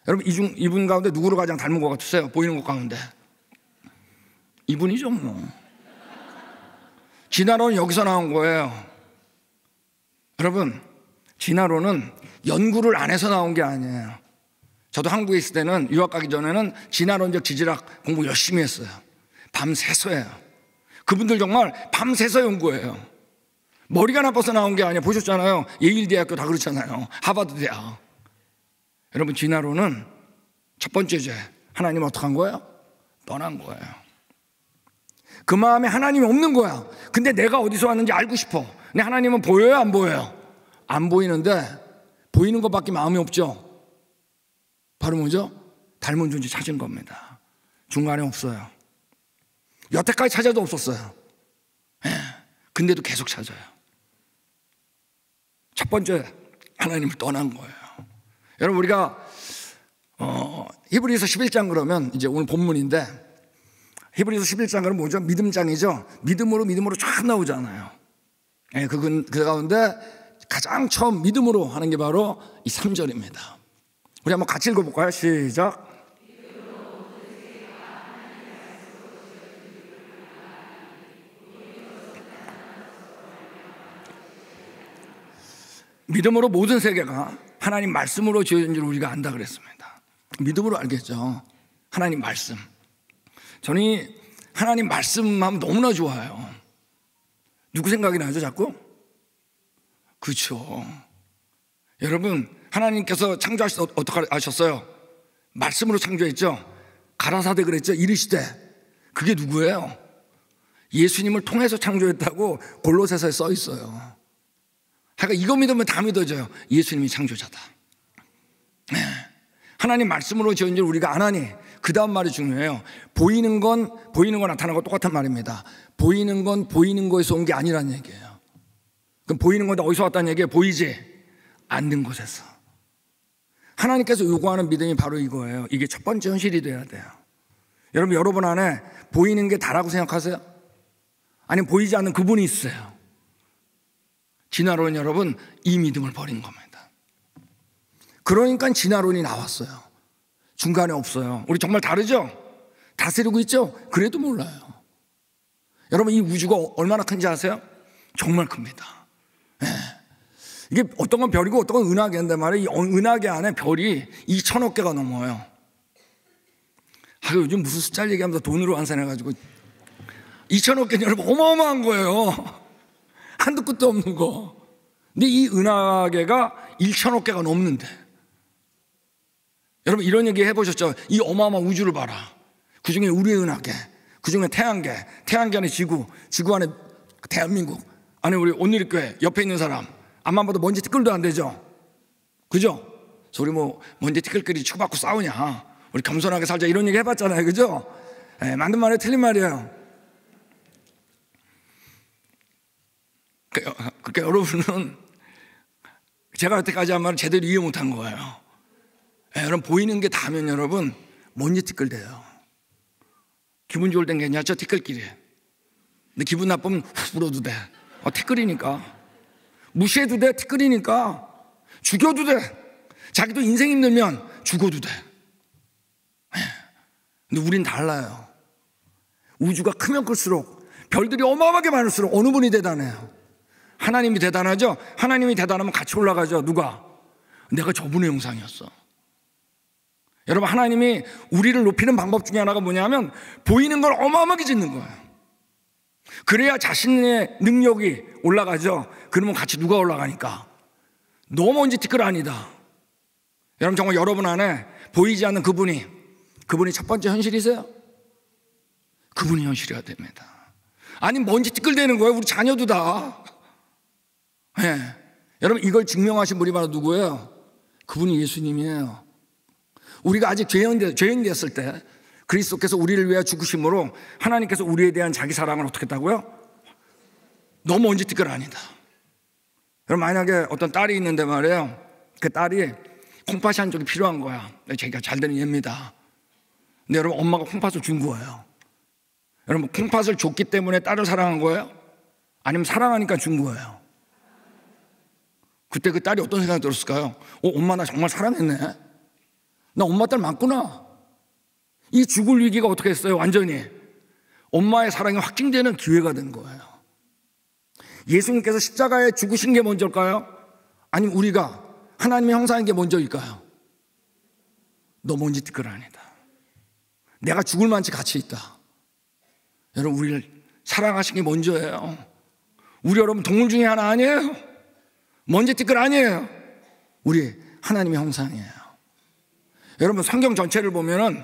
여러분, 이분 가운데 누구를 가장 닮은 것 같으세요? 보이는 것 가운데. 이분이죠, 뭐. 진화론은 여기서 나온 거예요. 여러분, 진화론은 연구를 안 해서 나온 게 아니에요. 저도 한국에 있을 때는 유학 가기 전에는 진화론적 지질학 공부 열심히 했어요. 밤새서 해요. 그분들 정말 밤새서 연구해요. 머리가 나빠서 나온 게 아니에요. 보셨잖아요. 예일대학교 다 그렇잖아요. 하버드 대학. 여러분, 진화론은 첫 번째 죄. 하나님 어떻게 한 거예요? 떠난 거예요. 그 마음에 하나님이 없는 거야. 근데 내가 어디서 왔는지 알고 싶어. 근데 하나님은 보여요? 안 보여요? 안 보이는데 보이는 것밖에 마음이 없죠. 바로 뭐죠? 닮은 존재 찾은 겁니다. 중간에 없어요. 여태까지 찾아도 없었어요. 근데도 계속 찾아요. 첫 번째, 하나님을 떠난 거예요. 여러분, 우리가 히브리서 11장 그러면 이제 오늘 본문인데, 히브리서 11장 그러면 뭐죠? 믿음장이죠. 믿음으로 쫙 나오잖아요. 그 가운데 가장 처음 믿음으로 하는 게 바로 이 3절입니다. 우리 한번 같이 읽어볼까요? 시작. 믿음으로 모든 세계가 하나님 말씀으로 지어진 줄 우리가 안다 그랬습니다. 믿음으로 알겠죠. 하나님 말씀. 저는 하나님 말씀하면 너무나 좋아요. 누구 생각이 나죠, 자꾸? 그렇죠. 여러분, 하나님께서 창조하실 때 어떻게 하셨어요? 말씀으로 창조했죠. 가라사대 그랬죠. 이르시되. 그게 누구예요? 예수님을 통해서 창조했다고 골로새서에 써 있어요. 그러니까 이거 믿으면 다 믿어져요. 예수님이 창조자다. 네. 하나님 말씀으로 지은 줄 우리가 아나니. 그 다음 말이 중요해요. 보이는 건 나타나는 거 똑같은 말입니다. 보이는 건 보이는 거에서 온 게 아니라는 얘기예요. 그럼 보이는 건 어디서 왔다는 얘기예요? 보이지 않는 곳에서. 하나님께서 요구하는 믿음이 바로 이거예요. 이게 첫 번째 현실이 돼야 돼요. 여러분 안에 보이는 게 다라고 생각하세요? 아니면 보이지 않는 그분이 있어요. 진화론 여러분, 이 믿음을 버린 겁니다. 그러니까 진화론이 나왔어요. 중간에 없어요. 우리 정말 다르죠? 다스리고 있죠? 그래도 몰라요. 여러분, 이 우주가 얼마나 큰지 아세요? 정말 큽니다. 네. 이게 어떤 건 별이고 어떤 건 은하계인데 말이에요. 이 은하계 안에 별이 2,000억 개가 넘어요. 요즘 무슨 숫자를 얘기하면서 돈으로 환산해가지고 2천억 개 여러분 어마어마한 거예요. 한도 끝도 없는 거. 근데 이 은하계가 1천억 개가 넘는데, 여러분 이런 얘기 해보셨죠? 이 어마어마한 우주를 봐라. 그 중에 우리의 은하계, 그 중에 태양계, 태양계 안에 지구, 지구 안에 대한민국 안에 우리 온누리교회 옆에 있는 사람, 앞만 봐도 먼지 티끌도 안 되죠? 그죠? 그래서 우리 뭐 먼지 티끌끼리 치고받고 싸우냐, 우리 겸손하게 살자 이런 얘기 해봤잖아요. 그죠? 네, 맞는 말이에요, 틀린 말이에요. 그러니까 여러분은 제가 여태까지 한 말을 제대로 이해 못한 거예요. 네, 여러분 보이는 게 다면 여러분 먼지 티끌 돼요. 기분 좋을 땐 괜찮죠? 티끌끼리. 근데 기분 나쁘면 훅 불어도 돼. 티끌이니까. 무시해도 돼. 티끌이니까. 죽여도 돼. 자기도 인생 힘들면 죽어도 돼. 근데 우린 달라요. 우주가 크면 클수록, 별들이 어마어마하게 많을수록 어느 분이 대단해요? 하나님이 대단하죠? 하나님이 대단하면 같이 올라가죠. 누가? 내가 저분의 형상이었어. 여러분 하나님이 우리를 높이는 방법 중에 하나가 뭐냐면 보이는 걸 어마어마하게 짓는 거예요. 그래야 자신의 능력이 올라가죠. 그러면 같이 누가 올라가니까? 너 먼지 티끌 아니다. 여러분 정말 여러분 안에 보이지 않는 그분이 첫 번째 현실이세요? 그분이 현실이어야 됩니다. 아니 먼지 티끌 되는 거예요. 우리 자녀도 다. 네. 여러분 이걸 증명하신 분이 바로 누구예요? 그분이 예수님이에요. 우리가 아직 죄인 됐을 때 그리스도께서 우리를 위해 죽으심으로 하나님께서 우리에 대한 자기 사랑을 어떻게 했다고요? 너 먼지 티끌 아니다. 여러분 만약에 어떤 딸이 있는데 말이에요, 그 딸이 콩팥이 한 쪽이 필요한 거야. 자기가 잘 되는 얘입니다. 근데 여러분 엄마가 콩팥을 준 거예요. 여러분 콩팥을 줬기 때문에 딸을 사랑한 거예요? 아니면 사랑하니까 준 거예요? 그때 그 딸이 어떤 생각이 들었을까요? 엄마 나 정말 사랑했네. 나 엄마 딸 맞구나. 이 죽을 위기가 어떻게 했어요? 완전히 엄마의 사랑이 확증되는 기회가 된 거예요. 예수님께서 십자가에 죽으신 게 먼저일까요? 아니면 우리가 하나님의 형상인 게 먼저일까요? 너 먼지 티끌 아니다. 내가 죽을 만치 가치 있다. 여러분 우리를 사랑하신 게 먼저예요. 우리 여러분 동물 중에 하나 아니에요. 먼지 티끌 아니에요. 우리 하나님의 형상이에요. 여러분 성경 전체를 보면은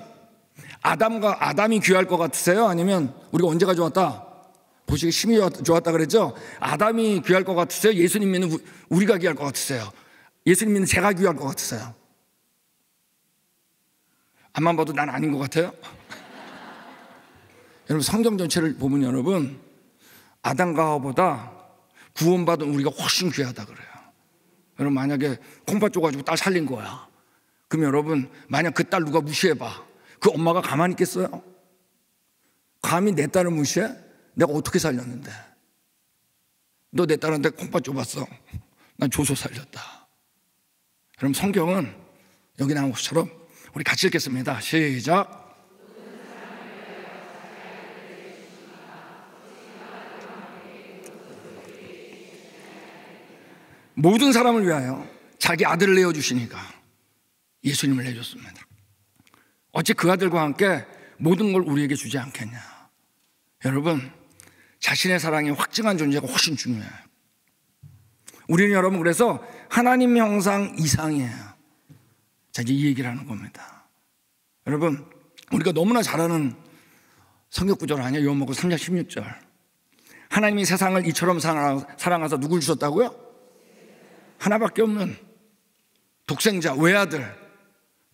아담이 귀할 것 같으세요? 아니면 우리가 언제가 좋았다? 보시기 심히 좋았다 그랬죠? 아담이 귀할 것 같으세요? 예수님 믿는 우리가 귀할 것 같으세요? 예수님 믿는 제가 귀할 것 같으세요? 앞만 봐도 난 아닌 것 같아요? 여러분 성경 전체를 보면 여러분 아담과 하와보다 구원받은 우리가 훨씬 귀하다 그래요. 여러분 만약에 콩팥 줘가지고 딸 살린 거야. 그럼 여러분 만약 그 딸 누가 무시해봐. 그 엄마가 가만히 있겠어요? 감히 내 딸을 무시해? 내가 어떻게 살렸는데? 너 내 딸한테 콩팥 줘봤어? 난 줘서 살렸다. 여러분 성경은 여기 나온 것처럼 우리 같이 읽겠습니다. 시작. 모든 사람을 위하여 자기 아들을 내어주시니까 예수님을 내줬습니다. 어찌 그 아들과 함께 모든 걸 우리에게 주지 않겠냐. 여러분 자신의 사랑이 확증한 존재가 훨씬 중요해요. 우리는 여러분 그래서 하나님 형상 이상이에요. 자 이제 이 얘기를 하는 겁니다. 여러분 우리가 너무나 잘 아는 성경 구절 아니에요? 요한복음 3장 16절. 하나님이 세상을 이처럼 사랑하사 누굴 주셨다고요? 하나밖에 없는 독생자 외아들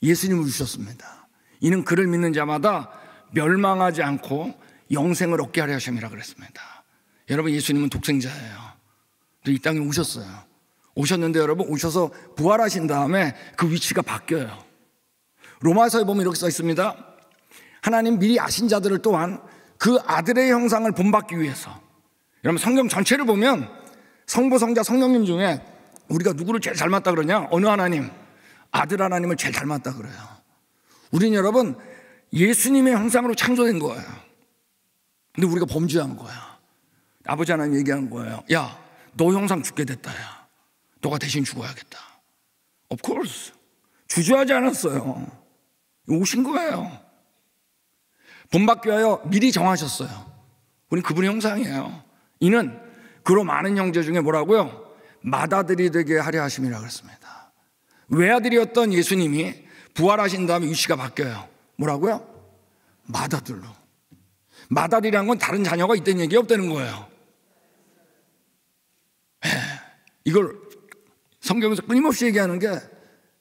예수님을 주셨습니다. 이는 그를 믿는 자마다 멸망하지 않고 영생을 얻게 하려 하심이라 그랬습니다. 여러분 예수님은 독생자예요. 이 땅에 오셨어요. 오셨는데 여러분 오셔서 부활하신 다음에 그 위치가 바뀌어요. 로마서에 보면 이렇게 써 있습니다. 하나님 미리 아신 자들을 또한 그 아들의 형상을 본받기 위해서. 여러분 성경 전체를 보면 성부 성자 성령님 중에 우리가 누구를 제일 닮았다 그러냐? 어느 하나님? 아들 하나님을 제일 닮았다 그래요. 우리는 여러분 예수님의 형상으로 창조된 거예요. 근데 우리가 범죄한 거야. 아버지 하나님 얘기한 거예요. 야, 너 형상 죽게 됐다. 야, 너가 대신 죽어야겠다. Of course. 주저하지 않았어요. 오신 거예요. 본받기 위하여 미리 정하셨어요. 우린 그분의 형상이에요. 이는 그로 많은 형제 중에 뭐라고요? 맏아들이 되게 하려 하심이라 그랬습니다. 외아들이었던 예수님이 부활하신 다음에 위치가 바뀌어요. 뭐라고요? 맏아들로. 맏아들이란 건 다른 자녀가 있다는 얘기 없다는 거예요. 이걸 성경에서 끊임없이 얘기하는 게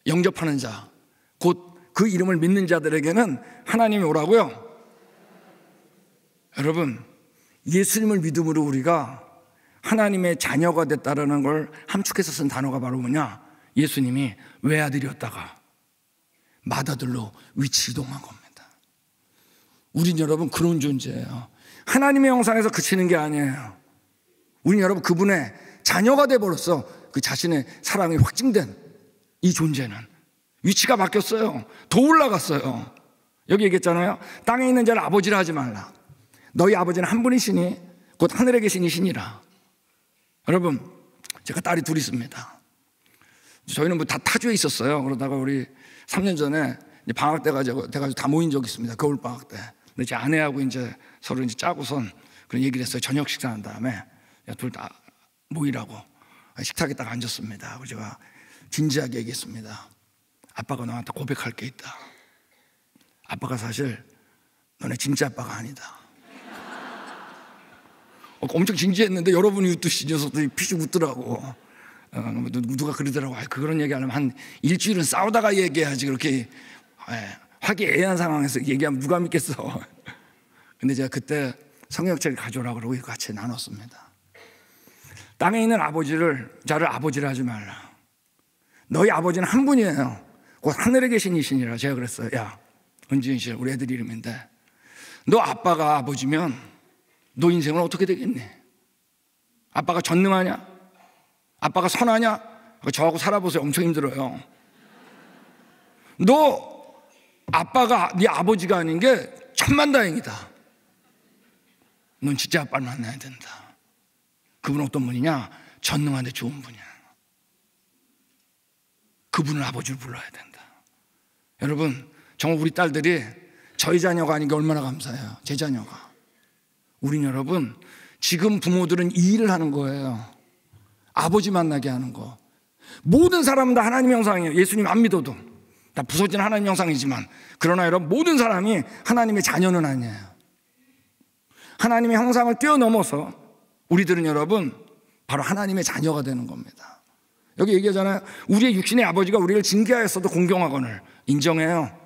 영접하는 자, 곧 그 이름을 믿는 자들에게는 하나님이 오라고요. 여러분, 예수님을 믿음으로 우리가 하나님의 자녀가 됐다라는 걸 함축해서 쓴 단어가 바로 뭐냐? 예수님이 외아들이었다가 맏아들로 위치 이동한 겁니다. 우린 여러분 그런 존재예요. 하나님의 형상에서 그치는 게 아니에요. 우린 여러분 그분의 자녀가 돼버렸어. 그 자신의 사랑이 확증된 이 존재는 위치가 바뀌었어요. 더 올라갔어요. 여기 얘기했잖아요. 땅에 있는 자를 아버지라 하지 말라. 너희 아버지는 한 분이시니 곧 하늘에 계신 이시니라. 여러분, 제가 딸이 둘 있습니다. 저희는 뭐 다 타주에 있었어요. 그러다가 우리 3년 전에 방학 때 돼가지고 다 모인 적이 있습니다. 겨울 방학 때. 근데 제 아내하고 이제 서로 이제 짜고선 그런 얘기를 했어요. 저녁 식사한 다음에 둘 다 모이라고 식탁에 딱 앉았습니다. 그리고 제가 진지하게 얘기했습니다. 아빠가 너한테 고백할 게 있다. 아빠가 사실 너네 진짜 아빠가 아니다. 엄청 진지했는데 여러분이 웃듯이 녀석들이 피식 웃더라고. 누가 그러더라고. 그런 얘기하려면 한 일주일은 싸우다가 얘기해야지. 그렇게 화기애애한 상황에서 얘기하면 누가 믿겠어. 근데 제가 그때 성경책을 가져오라고 그러고 같이 나눴습니다. 땅에 있는 자를 아버지라 하지 말라. 너희 아버지는 한 분이에요. 곧 하늘에 계신 이시니라. 제가 그랬어요. 야, 은지은 씨, 우리 애들 이름인데 너 아빠가 아버지면 너 인생은 어떻게 되겠니? 아빠가 전능하냐? 아빠가 선하냐? 저하고 살아보세요. 엄청 힘들어요. 너 아빠가 네 아버지가 아닌 게 천만다행이다. 넌 진짜 아빠를 만나야 된다. 그분은 어떤 분이냐? 전능한데 좋은 분이야. 그분을 아버지로 불러야 된다. 여러분, 정말 우리 딸들이 저희 자녀가 아닌 게 얼마나 감사해요. 제 자녀가. 우린 여러분, 지금 부모들은 이 일을 하는 거예요. 아버지 만나게 하는 거. 모든 사람은 다 하나님 형상이에요. 예수님 안 믿어도 다 부서진 하나님 형상이지만, 그러나 여러분, 모든 사람이 하나님의 자녀는 아니에요. 하나님의 형상을 뛰어넘어서 우리들은 여러분 바로 하나님의 자녀가 되는 겁니다. 여기 얘기하잖아요. 우리의 육신의 아버지가 우리를 징계하였어도 공경하거늘. 인정해요.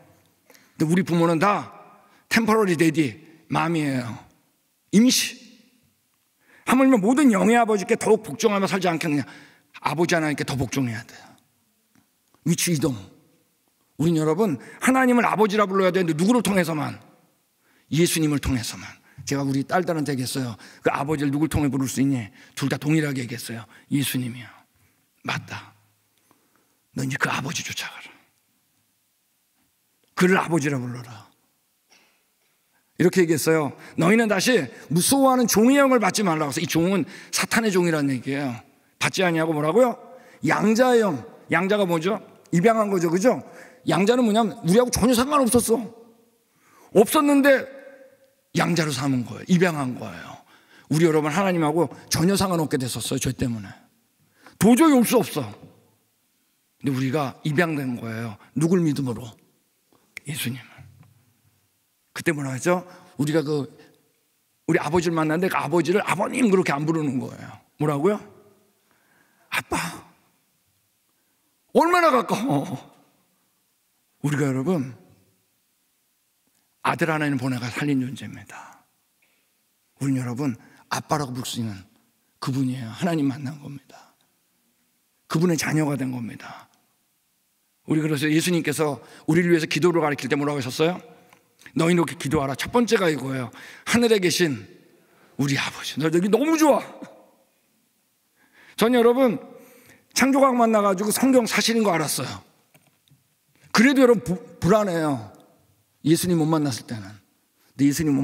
근데 우리 부모는 다 템퍼러리 데디, 맘이에요. 임시. 하물며 모든 영의 아버지께 더욱 복종하며 살지 않겠느냐. 아버지 하나님께 더 복종해야 돼요. 위치 이동. 우린 여러분 하나님을 아버지라 불러야 되는데 누구를 통해서만? 예수님을 통해서만. 제가 우리 딸들한테 얘기했어요. 그 아버지를 누굴 통해 부를 수 있니? 둘 다 동일하게 얘기했어요. 예수님이요. 맞다. 너 이제 그 아버지 쫓아가라. 그를 아버지라 불러라. 이렇게 얘기했어요. 너희는 다시 무서워하는 종의 영을 받지 말라고 해서, 이 종은 사탄의 종이라는 얘기예요. 받지 아니하고 뭐라고요? 양자의 영. 양자가 뭐죠? 입양한 거죠. 그죠? 양자는 뭐냐면 우리하고 전혀 상관없었어. 없었는데 양자로 삼은 거예요. 입양한 거예요. 우리 여러분 하나님하고 전혀 상관없게 됐었어요. 죄 때문에. 도저히 올 수 없어. 근데 우리가 입양된 거예요. 누굴 믿음으로? 예수님을. 그때 뭐라 하죠? 우리가 우리 아버지를 만났는데 그 아버지를 아버님 그렇게 안 부르는 거예요. 뭐라고요? 아빠. 얼마나 가까워. 우리가 여러분 아들 하나님 보내가 살린 존재입니다. 우리는 여러분 아빠라고 부를 수 있는 그분이에요. 하나님 만난 겁니다. 그분의 자녀가 된 겁니다. 우리 그래서 예수님께서 우리를 위해서 기도를 가르칠 때 뭐라고 하셨어요? 너희는 이렇게 기도하라. 첫 번째가 이거예요. 하늘에 계신 우리 아버지. 너 여기 너무 좋아. 전 여러분 창조과학 만나가지고 성경 사실인 거 알았어요. 그래도 여러분 불안해요. 예수님 못 만났을 때는. 근데 예수님 못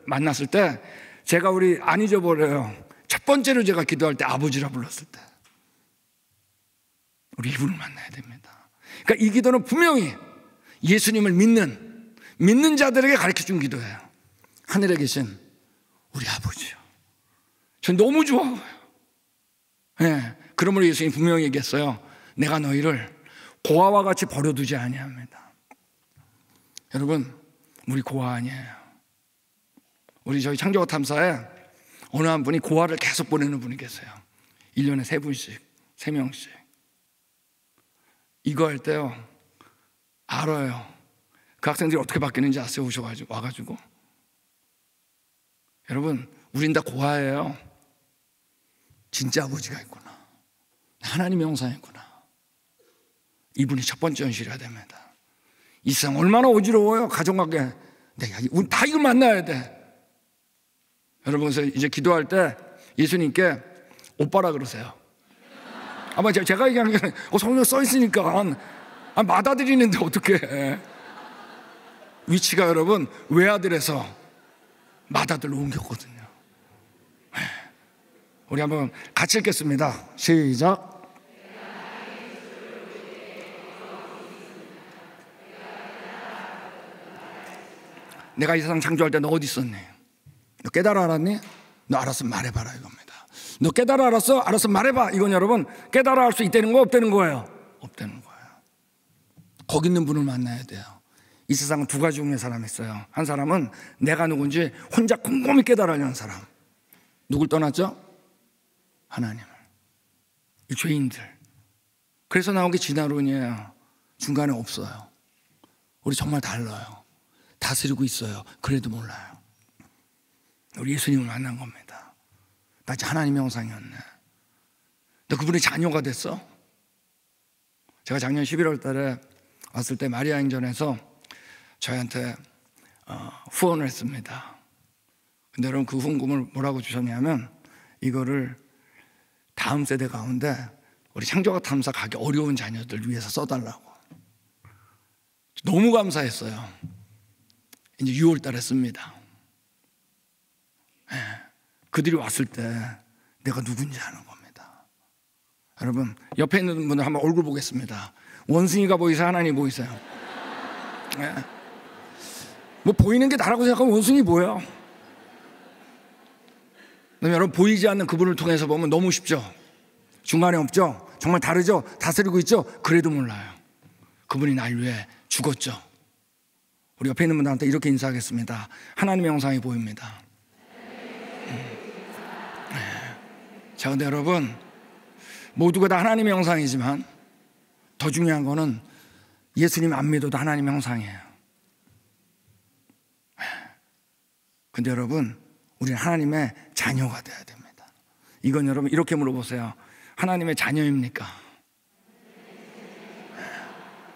만났을 때 제가 우리 안 잊어버려요. 첫 번째로 제가 기도할 때 아버지라 불렀을 때 우리 이분을 만나야 됩니다. 그러니까 이 기도는 분명히 예수님을 믿는 자들에게 가르쳐준 기도예요. 하늘에 계신 우리 아버지요. 전 너무 좋아요. 네, 그러므로 예수님이 분명히 얘기했어요. 내가 너희를 고아와 같이 버려두지 아니합니다. 여러분, 우리 고아 아니에요. 우리 저희 창조가 탐사에 어느 한 분이 고아를 계속 보내는 분이 계세요. 1년에 3분씩, 3명씩. 이거 할 때요, 알아요. 그 학생들이 어떻게 바뀌는지 아세요? 와가지고. 여러분, 우린 다 고아예요. 진짜 아버지가 있구나. 하나님의 형상이구나. 이분이 첫 번째 현실이어야 됩니다. 이 세상 얼마나 어지러워요. 가정관계. 우리 다 이걸 만나야 돼. 여러분, 그래서 이제 기도할 때 예수님께 오빠라 그러세요. 아마 제가 얘기한 게 성경 써 있으니까 맏아들이는데 어떻게 위치가 여러분 외아들에서 맏아들로 옮겼거든요. 우리 한번 같이 읽겠습니다. 시작. 내가 이 세상 창조할 때 너 어디 있었니? 너 깨달아 알았니? 너 알았으면 말해봐라 이겁니다. 너 깨달아 알았어? 알았으면 말해봐. 이건 여러분 깨달아 알 수 있다는 거 없다는 거예요? 없다는 거예요. 거기 있는 분을 만나야 돼요. 이 세상은 두 가지 종류의 사람이 있어요. 한 사람은 내가 누군지 혼자 곰곰이 깨달으려는 사람. 누굴 떠났죠? 하나님을. 이 죄인들. 그래서 나온 게 진화론이에요. 중간에 없어요. 우리 정말 달라요. 다스리고 있어요. 그래도 몰라요. 우리 예수님을 만난 겁니다. 나 이제 하나님의 형상이었네. 너 그분의 자녀가 됐어? 제가 작년 11월 달에 왔을 때 마리아 행전에서 저희한테 후원을 했습니다. 근데 여러분 그 후원금을 뭐라고 주셨냐면 이거를 다음 세대 가운데 우리 창조가 탐사 가기 어려운 자녀들 위해서 써달라고. 너무 감사했어요. 이제 6월 달에 씁니다. 네, 그들이 왔을 때 내가 누군지 아는 겁니다. 여러분 옆에 있는 분들 한번 얼굴 보겠습니다. 원숭이가 보이세요? 하나님 보이세요? 네. 뭐 보이는 게 나라고 생각하면 원숭이 보여. 여러분 보이지 않는 그분을 통해서 보면 너무 쉽죠? 중간에 없죠? 정말 다르죠? 다스리고 있죠? 그래도 몰라요. 그분이 날 위해 죽었죠. 우리 옆에 있는 분들한테 이렇게 인사하겠습니다. 하나님의 형상이 보입니다. 자, 근데 여러분 모두가 다 하나님의 형상이지만 더 중요한 거는 예수님 안 믿어도 하나님의 형상이에요. 근데 여러분 우리는 하나님의 자녀가 돼야 됩니다. 이건 여러분 이렇게 물어보세요. 하나님의 자녀입니까?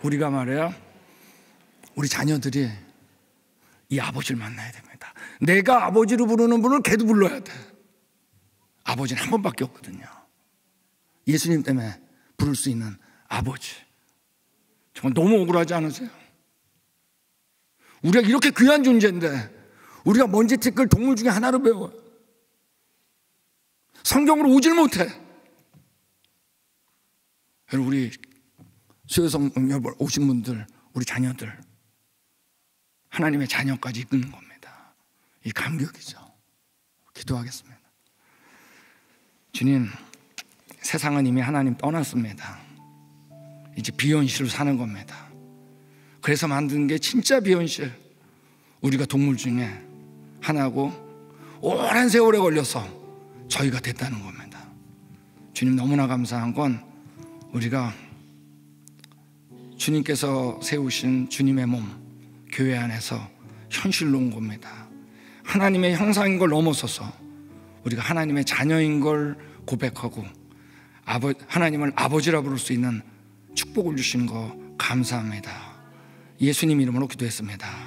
우리가 말해요. 우리 자녀들이 이 아버지를 만나야 됩니다. 내가 아버지로 부르는 분을 걔도 불러야 돼. 아버지는 한 번밖에 없거든요. 예수님 때문에 부를 수 있는 아버지. 정말 너무 억울하지 않으세요? 우리가 이렇게 귀한 존재인데 우리가 먼지티끌 동물 중에 하나로 배워요. 성경으로 오질 못해. 여러분 우리 수요성 오신 분들 우리 자녀들 하나님의 자녀까지 이끄는 겁니다. 이 감격이죠. 기도하겠습니다. 주님, 세상은 이미 하나님 떠났습니다. 이제 비현실로 사는 겁니다. 그래서 만든 게 진짜 비현실. 우리가 동물 중에 하나고 오랜 세월에 걸려서 저희가 됐다는 겁니다. 주님 너무나 감사한 건 우리가 주님께서 세우신 주님의 몸 교회 안에서 현실로 온 겁니다. 하나님의 형상인 걸 넘어서서 우리가 하나님의 자녀인 걸 고백하고 하나님을 아버지라 부를 수 있는 축복을 주신 거 감사합니다. 예수님 이름으로 기도했습니다.